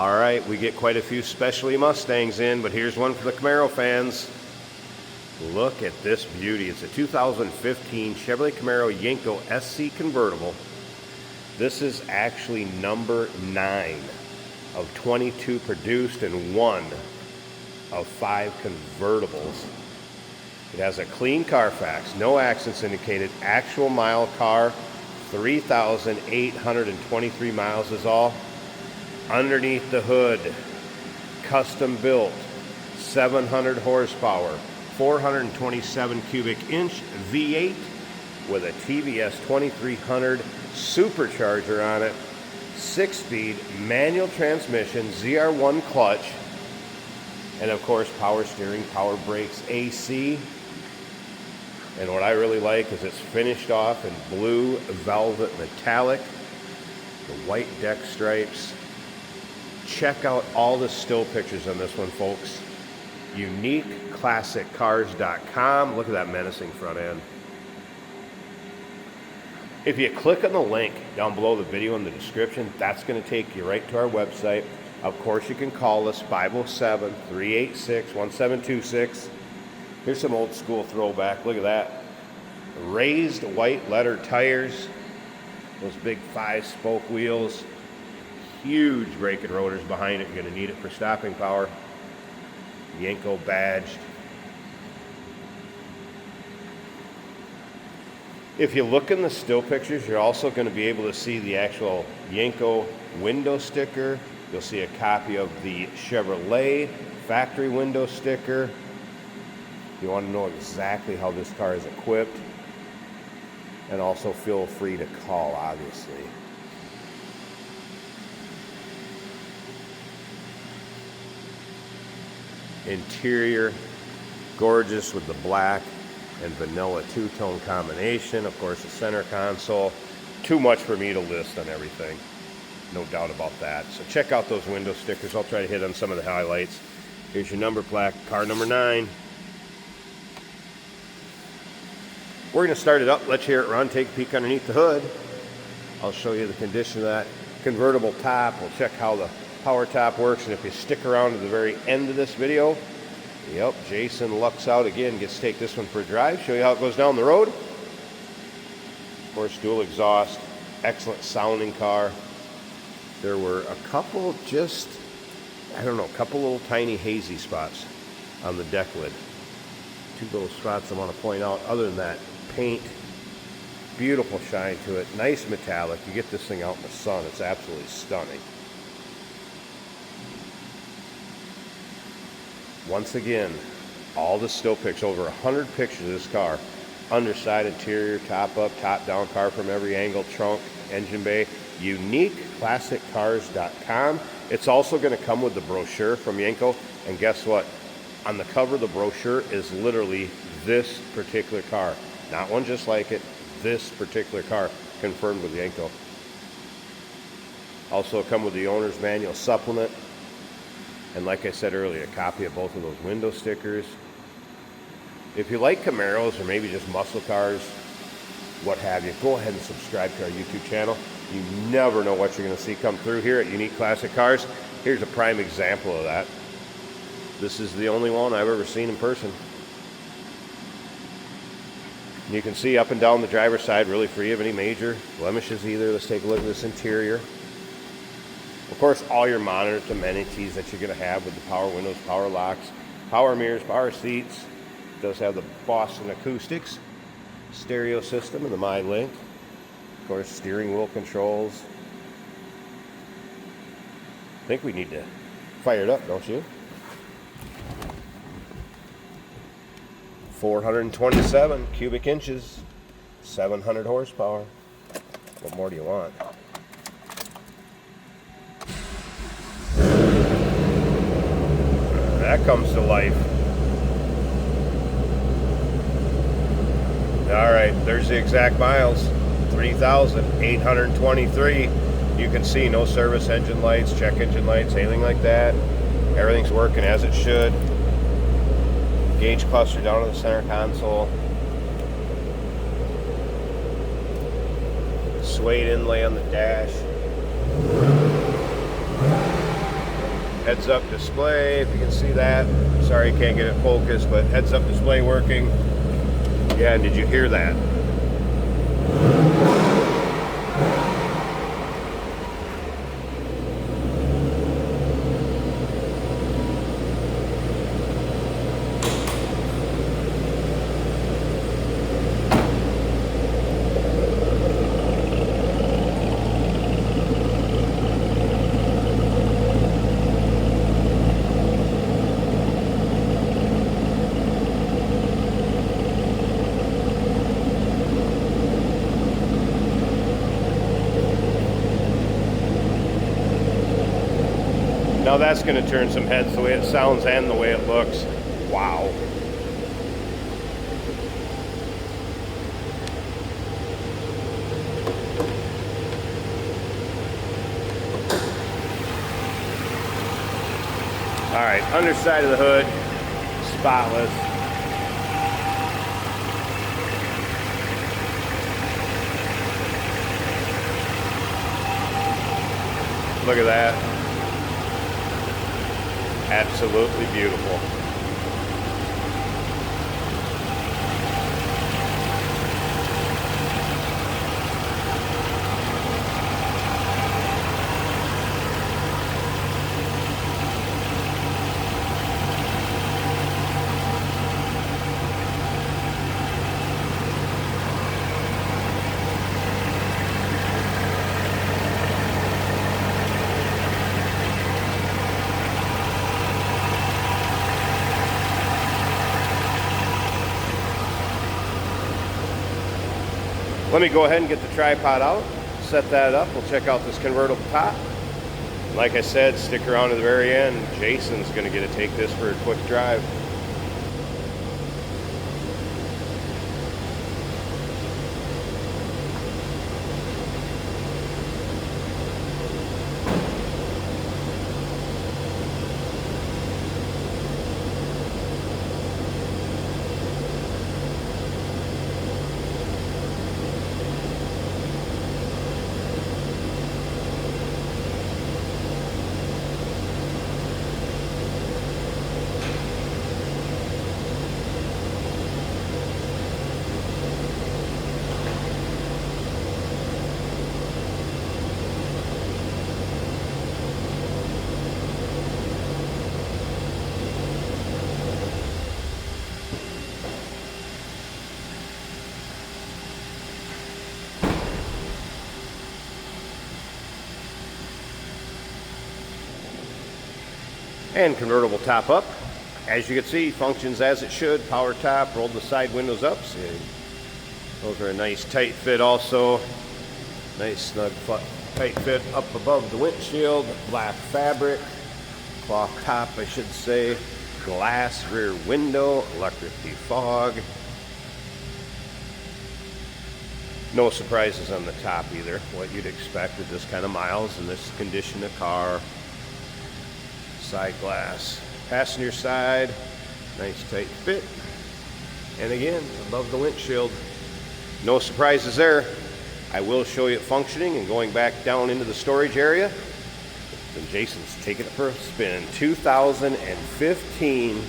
All right, we get quite a few specialty Mustangs in, but here's one for the Camaro fans. Look at this beauty. It's a 2015 Chevrolet Camaro Yenko SC Convertible. This is actually number 9 of 22 produced and 1 of 5 convertibles. It has a clean Carfax, no accidents indicated, actual mile car, 3,823 miles is all. Underneath the hood, custom built, 700 horsepower, 427 cubic inch V8 with a TVS 2300 supercharger on it, 6-speed manual transmission, ZR1 clutch, and of course power steering, power brakes, AC. And what I really like is it's finished off in blue velvet metallic, the white deck stripes. Check out all the still pictures on this one, folks. UniqueClassicCars.com. Look at that menacing front end. If you click on the link down below the video in the description, that's going to take you right to our website. Of course, you can call us 507-386-1726. Here's some old school throwback. Look at that. Raised white leather tires. Those big 5-spoke wheels. Huge braking rotors behind it. You're going to need it for stopping power. Yenko badged. If you look in the still pictures, you're also going to be able to see the actual Yenko window sticker. You'll see a copy of the Chevrolet factory window sticker. You want to know exactly how this car is equipped. And also feel free to call, obviously. Interior, gorgeous with the black and vanilla two-tone combination. Of course, the center console. Too much for me to list on everything. No doubt about that. So check out those window stickers. I'll try to hit on some of the highlights. Here's your number plaque, car number 9. We're going to start it up. Let's hear it run. Take a peek underneath the hood. I'll show you the condition of that convertible top. We'll check how the power top works, and if you stick around to the very end of this video, yep, Jason lucks out again, gets to take this one for a drive, show you how it goes down the road. Of course, dual exhaust, excellent sounding car. There were a couple just, I don't know, a couple little tiny hazy spots on the deck lid. 2 little spots I want to point out. Other than that, paint, beautiful shine to it, nice metallic. You get this thing out in the sun, it's absolutely stunning. Once again, all the still pics, over 100 pictures of this car. Underside, interior, top up, top down, car from every angle, trunk, engine bay. UniqueClassicCars.com. It's also going to come with the brochure from Yenko. And guess what? On the cover of the brochure is literally this particular car. Not one just like it, this particular car, confirmed with Yenko. Also come with the owner's manual supplement. And like I said earlier, a copy of both of those window stickers. If you like Camaros or maybe just muscle cars, what have you, go ahead and subscribe to our YouTube channel. You never know what you're going to see come through here at Unique Classic Cars. Here's a prime example of that. This is the only one I've ever seen in person. And you can see up and down the driver's side, really free of any major blemishes either. Let's take a look at this interior. Of course, all your monitors, amenities that you're going to have with the power windows, power locks, power mirrors, power seats. It does have the Boston Acoustics stereo system and the MyLink. Of course, steering wheel controls. I think we need to fire it up, don't you? 427 cubic inches, 700 horsepower. What more do you want? That comes to life. All right, there's the exact miles, 3,823. You can see no service engine lights, check engine lights, anything like that. Everything's working as it should. Gauge cluster down to the center console. Suede inlay on the dash. Heads up display, if you can see that. Sorry you can't get it focused, but heads up display working. Yeah, and did you hear that? Now that's going to turn some heads the way it sounds and the way it looks. Wow. All right, underside of the hood, spotless. Look at that. Absolutely beautiful. Let me go ahead and get the tripod out, set that up. We'll check out this convertible top. Like I said, stick around to the very end. Jason's going to get to take this for a quick drive. And convertible top up. As you can see, functions as it should. Power top, rolled the side windows up. See, those are a nice tight fit also. Nice snug tight fit up above the windshield. Black fabric, cloth top I should say. Glass rear window, electric defog. No surprises on the top either. What you'd expect with this kind of miles in this condition of car. Side glass, passenger side, nice tight fit, and again above the windshield, no surprises there. I will show you it functioning and going back down into the storage area. Then Jason's taking it for a spin. 2015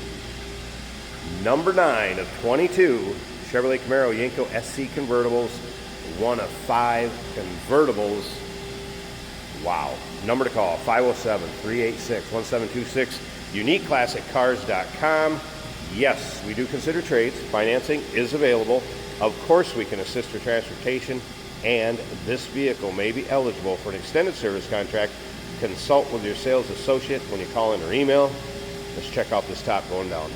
number 9 of 22 Chevrolet Camaro Yenko SC convertibles, one of 5 convertibles. Wow. Number to call, 507-386-1726, uniqueclassiccars.com. Yes, we do consider trades. Financing is available. Of course, we can assist for transportation, and this vehicle may be eligible for an extended service contract. Consult with your sales associate when you call in or email. Let's check out this top going down.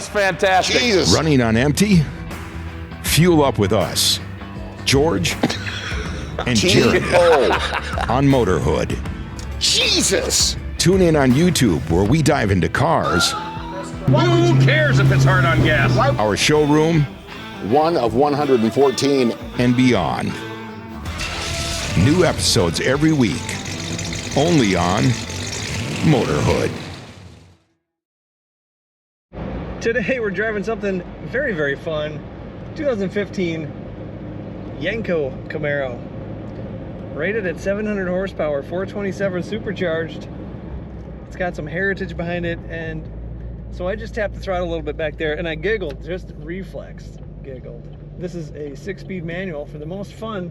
was fantastic. Jesus. Running on empty? Fuel up with us, George and Jeremy on Motorhood. Jesus. Tune in on YouTube where we dive into cars, Who cares if it's hard on gas? our showroom, One of 114. and beyond. New episodes every week, only on Motorhood. Today we're driving something very, very fun. 2015 Yenko Camaro. Rated at 700 horsepower, 427 supercharged. It's got some heritage behind it, and so I just tapped the throttle a little bit back there and I giggled, just reflexed giggled. This is a 6-speed manual for the most fun.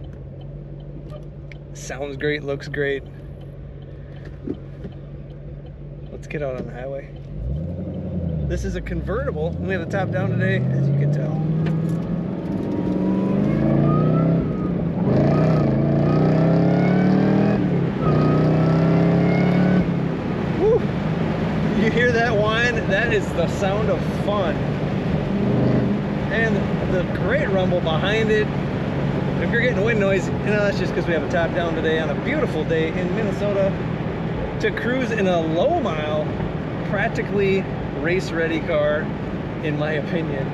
Sounds great, looks great. Let's get out on the highway. This is a convertible. We have the top down today, as you can tell. Woo! You hear that whine? That is the sound of fun. And the great rumble behind it. If you're getting wind noise, you know, that's just because we have a top down today on a beautiful day in Minnesota. To cruise in a low mile, practically race ready car, in my opinion.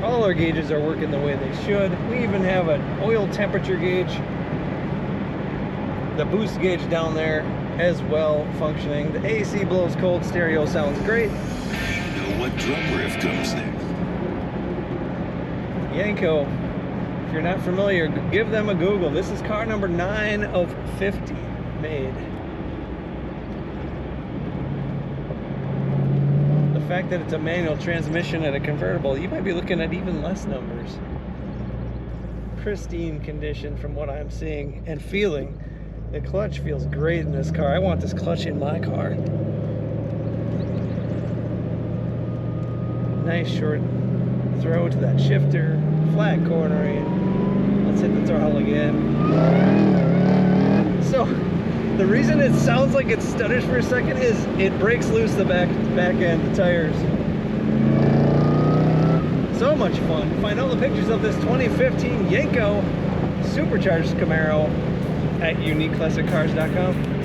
All our gauges are working the way they should. We even have an oil temperature gauge, the boost gauge down there as well functioning. The AC blows cold, stereo sounds great. You know what drum riff comes next. Yenko, if you're not familiar, give them a Google. This is car number 9 of 50 made. The fact that it's a manual transmission and a convertible, you might be looking at even less numbers. Pristine condition from what I'm seeing and feeling. The clutch feels great in this car. I want this clutch in my car. Nice short throw to that shifter, flat cornering. Let's hit the throttle again. So, the reason it sounds like it stutters for a second is it breaks loose the back end, the tires. So much fun. Find all the pictures of this 2015 Yenko supercharged Camaro at uniqueclassiccars.com.